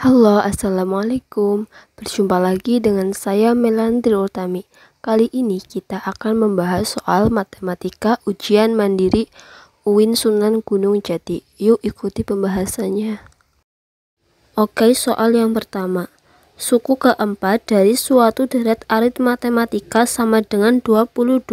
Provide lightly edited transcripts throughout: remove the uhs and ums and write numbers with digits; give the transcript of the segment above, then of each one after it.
Halo, assalamualaikum. Berjumpa lagi dengan saya Melantri Utami. Kali ini kita akan membahas soal matematika ujian mandiri UIN Sunan Gunung Jati. Yuk ikuti pembahasannya. Oke, soal yang pertama. Suku keempat dari suatu deret arit matematika sama dengan 22.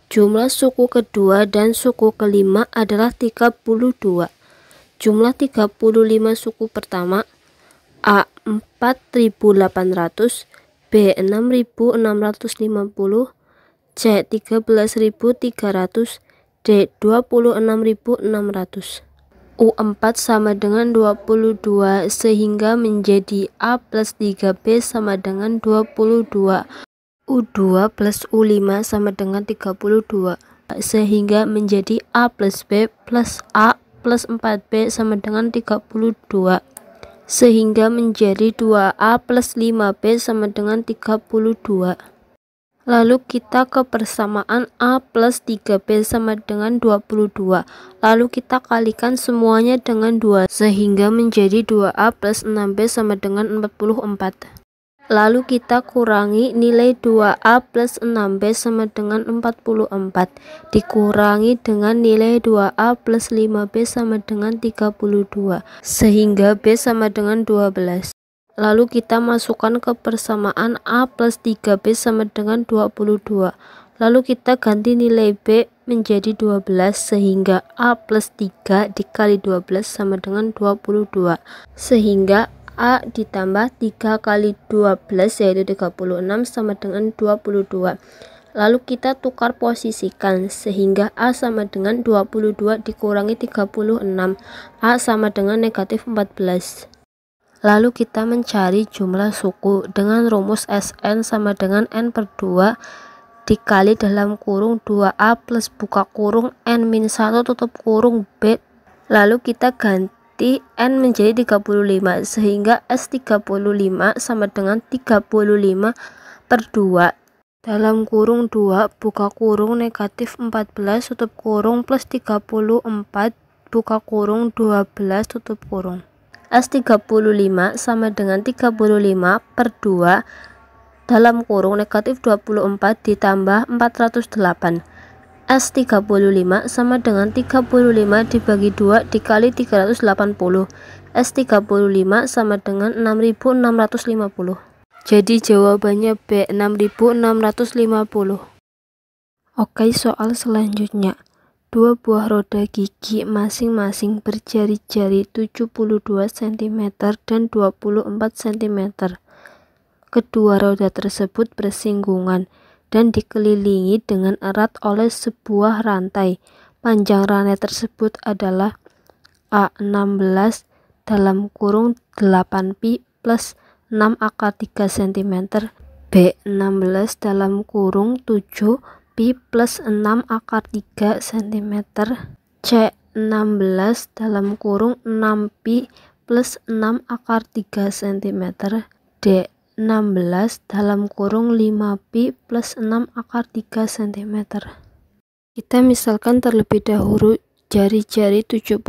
Jumlah suku kedua dan suku kelima adalah 32. Jumlah 35 suku pertama A 4.800, B 6.650, C 13.300, D 26.600. U4 sama dengan 22 sehingga menjadi A plus 3B sama dengan 22. U2 plus U5 sama dengan 32 sehingga menjadi A plus B plus A plus 4B sama dengan 32. Sehingga menjadi 2A plus 5B sama dengan 32. Lalu kita ke persamaan A plus 3B sama dengan 22. Lalu kita kalikan semuanya dengan 2 sehingga menjadi 2A plus 6B sama dengan 44. Lalu kita kurangi nilai 2A plus 6B sama dengan 44 dikurangi dengan nilai 2A plus 5B sama dengan 32 sehingga B sama dengan 12. Lalu kita masukkan ke persamaan A plus 3B sama dengan 22. Lalu kita ganti nilai B menjadi 12 sehingga A plus 3 dikali 12 sama dengan 22 sehingga A ditambah 3 kali 12 yaitu 36 sama dengan 22. Lalu kita tukar posisikan sehingga A sama dengan 22 dikurangi 36. A sama dengan negatif 14. Lalu kita mencari jumlah suku dengan rumus Sn sama dengan N per 2 dikali dalam kurung 2A plus buka kurung N min 1 tutup kurung B. Lalu kita ganti N menjadi 35 sehingga S35 sama dengan 35 per 2 dalam kurung 2 buka kurung negatif 14 tutup kurung plus 34 buka kurung 12 tutup kurung. S35 sama dengan 35 per 2 dalam kurung negatif 24 ditambah 408. S35 sama dengan 35 dibagi 2 dikali 380. S35 sama dengan 6650. Jadi jawabannya B 6650. Oke, soal selanjutnya. Dua buah roda gigi masing-masing berjari-jari 72 cm dan 24 cm. Kedua roda tersebut bersinggungan dan dikelilingi dengan erat oleh sebuah rantai. Panjang rantai tersebut adalah A16 dalam kurung 8pi plus 6 akar 3 cm, B16 dalam kurung 7pi plus 6 akar 3 cm, C16 dalam kurung 6pi plus 6 akar 3 cm, D 16 dalam kurung 5pi plus 6 akar 3 cm. Kita misalkan terlebih dahulu jari-jari 72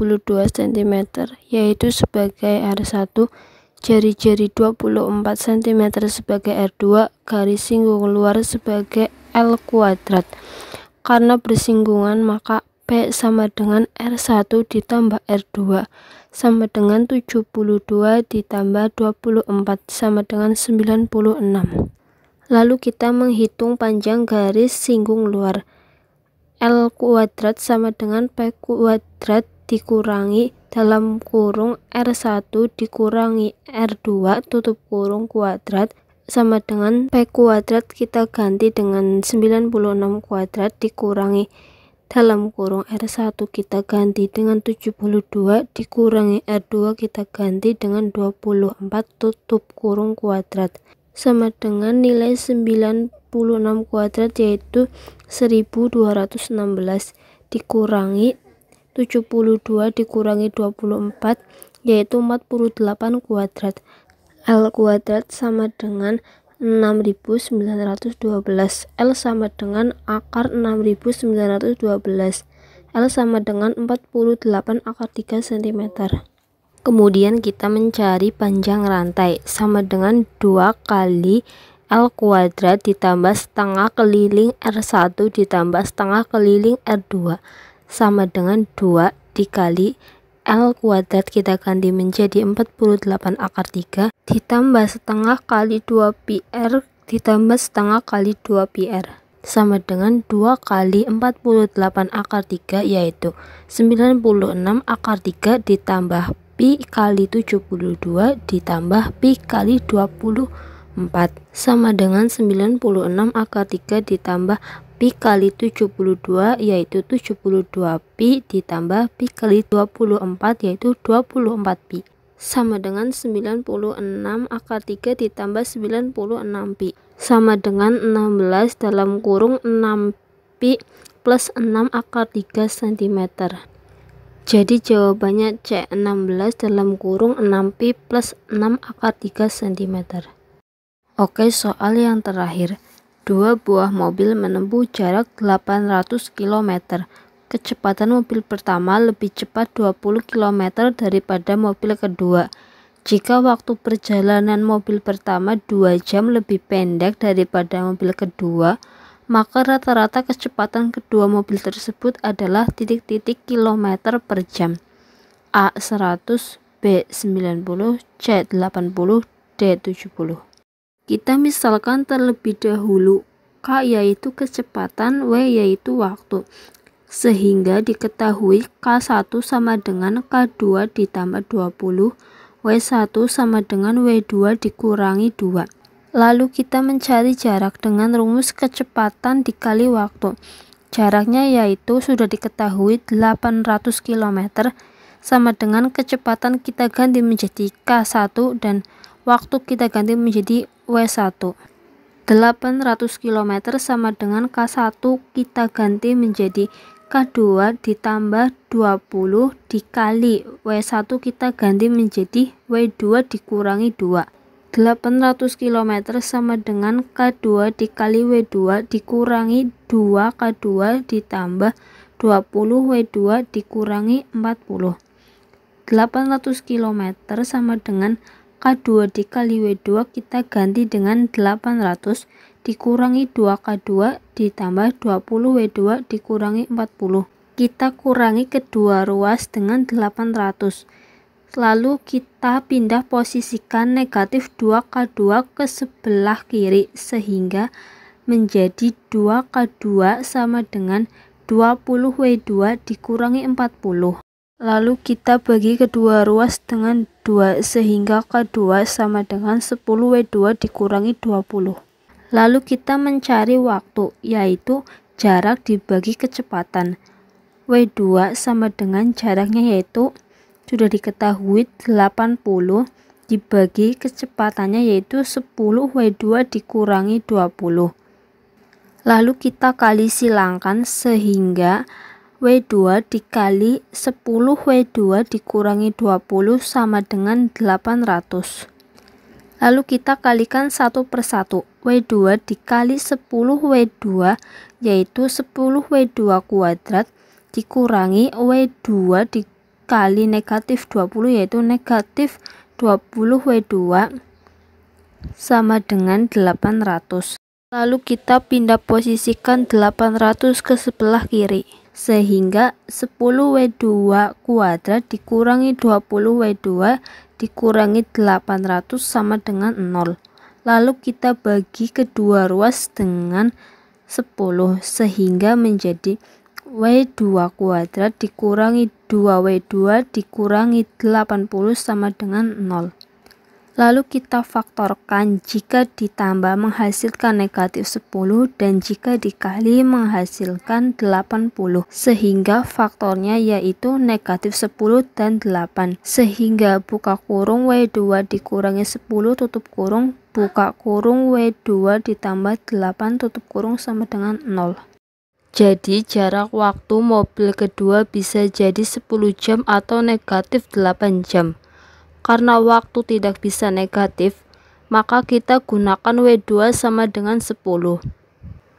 cm yaitu sebagai R1, jari-jari 24 cm sebagai R2, garis singgung luar sebagai L kuadrat. Karena bersinggungan maka P sama dengan R1 ditambah R2 sama dengan 72 ditambah 24 sama dengan 96. Lalu kita menghitung panjang garis singgung luar. L kuadrat sama dengan P kuadrat dikurangi dalam kurung R1 dikurangi R2 tutup kurung kuadrat sama dengan P kuadrat kita ganti dengan 96 kuadrat dikurangi dalam kurung R1 kita ganti dengan 72 dikurangi R2 kita ganti dengan 24 tutup kurung kuadrat sama dengan nilai 96 kuadrat yaitu 1216 dikurangi 72 dikurangi 24 yaitu 48 kuadrat. L kuadrat sama dengan 6912. L sama dengan akar 6912. L sama dengan 48 akar 3 cm. Kemudian kita mencari panjang rantai sama dengan 2 kali L kuadrat ditambah setengah keliling R1 ditambah setengah keliling R2 sama dengan 2 dikali L kuadrat kita ganti menjadi 48 akar 3 ditambah setengah kali 2 pi R ditambah setengah kali 2 pi R sama dengan 2 kali 48 akar 3 yaitu 96 akar 3 ditambah pi kali 72 ditambah pi kali 24 sama dengan 96 akar 3 ditambah pi kali 72 yaitu 72 pi ditambah pi kali 24 yaitu 24 pi sama dengan 96 akar 3 ditambah 96 pi sama dengan 16 dalam kurung 6 pi plus 6 akar 3 cm. Jadi jawabannya C, 16 dalam kurung 6 pi plus 6 akar 3 cm. Oke, soal yang terakhir. 2 buah mobil menempuh jarak 800 km. Kecepatan mobil pertama lebih cepat 20 km daripada mobil kedua. Jika waktu perjalanan mobil pertama 2 jam lebih pendek daripada mobil kedua, maka rata-rata kecepatan kedua mobil tersebut adalah titik-titik kilometer per jam. A 100, B 90, C 80, D 70. Kita misalkan terlebih dahulu K yaitu kecepatan, W yaitu waktu. Sehingga diketahui K1 sama dengan K2 ditambah 20, W1 sama dengan W2 dikurangi 2. Lalu kita mencari jarak dengan rumus kecepatan dikali waktu. Jaraknya yaitu sudah diketahui 800 km sama dengan kecepatan kita ganti menjadi K1 dan waktu kita ganti menjadi W1. 800 km sama dengan K1 kita ganti menjadi K2 ditambah 20 dikali W1 kita ganti menjadi W2 dikurangi 2. 800 km sama dengan K2 dikali W2 dikurangi 2 K2 ditambah 20 W2 dikurangi 40. 800 km sama dengan K2 dikali W2 kita ganti dengan 800 dikurangi 2K2 ditambah 20 W2 dikurangi 40. Kita kurangi kedua ruas dengan 800. Lalu kita pindah posisikan negatif 2K2 ke sebelah kiri sehingga menjadi 2K2 sama dengan 20 W2 dikurangi 40. Lalu kita bagi kedua ruas dengan 2 sehingga K2 sama dengan 10 W2 dikurangi 20. Lalu kita mencari waktu yaitu jarak dibagi kecepatan. W2 sama dengan jaraknya yaitu sudah diketahui 80 dibagi kecepatannya yaitu 10 W2 dikurangi 20. Lalu kita kali silangkan sehingga W2 dikali 10 W2 dikurangi 20 sama dengan 800. Lalu kita kalikan satu persatu. W2 dikali 10 W2 yaitu 10 W2 kuadrat dikurangi W2 dikali negatif 20 yaitu negatif 20 W2 sama dengan 800. Lalu kita pindah posisikan 800 ke sebelah kiri. Sehingga 10 W2 kuadrat dikurangi 20 W2 dikurangi 800 sama dengan 0. Lalu kita bagi kedua ruas dengan 10 sehingga menjadi W2 kuadrat dikurangi 2W2 dikurangi 80 sama dengan 0. Lalu kita faktorkan jika ditambah menghasilkan negatif 10 dan jika dikali menghasilkan 80 sehingga faktornya yaitu negatif 10 dan 8 sehingga buka kurung W2 dikurangi 10 tutup kurung buka kurung W2 ditambah 8 tutup kurung sama dengan 0. Jadi jarak waktu mobil kedua bisa jadi 10 jam atau negatif 8 jam. Karena waktu tidak bisa negatif, maka kita gunakan W2 sama dengan 10.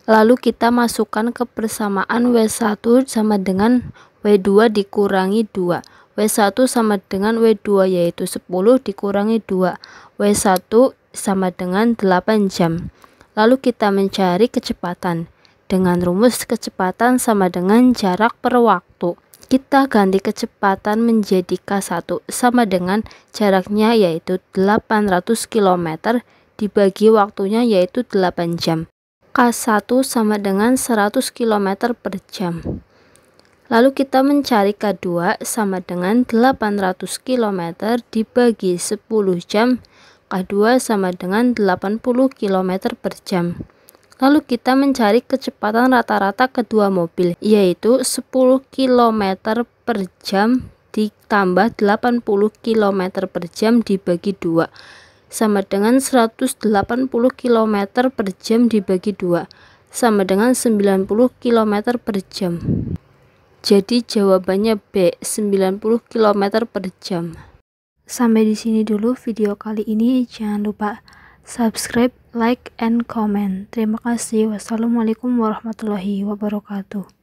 Lalu kita masukkan kebersamaan W1 sama dengan W2 dikurangi 2. W1 sama dengan W2 yaitu 10 dikurangi 2. W1 sama dengan 8 jam. Lalu kita mencari kecepatan. Dengan rumus kecepatan sama dengan jarak per waktu. Kita ganti kecepatan menjadi K1 sama dengan jaraknya yaitu 800 km dibagi waktunya yaitu 8 jam. K1 sama dengan 100 km per jam. Lalu kita mencari K2 sama dengan 800 km dibagi 10 jam. K2 sama dengan 80 km per jam. Lalu kita mencari kecepatan rata-rata kedua mobil, yaitu 10 km per jam ditambah 80 km per jam dibagi 2, sama dengan 180 km per jam dibagi 2, sama dengan 90 km per jam. Jadi jawabannya B, 90 km per jam. Sampai di sini dulu video kali ini. Jangan lupa subscribe, like, and comment. Terima kasih. Wassalamualaikum warahmatullahi wabarakatuh.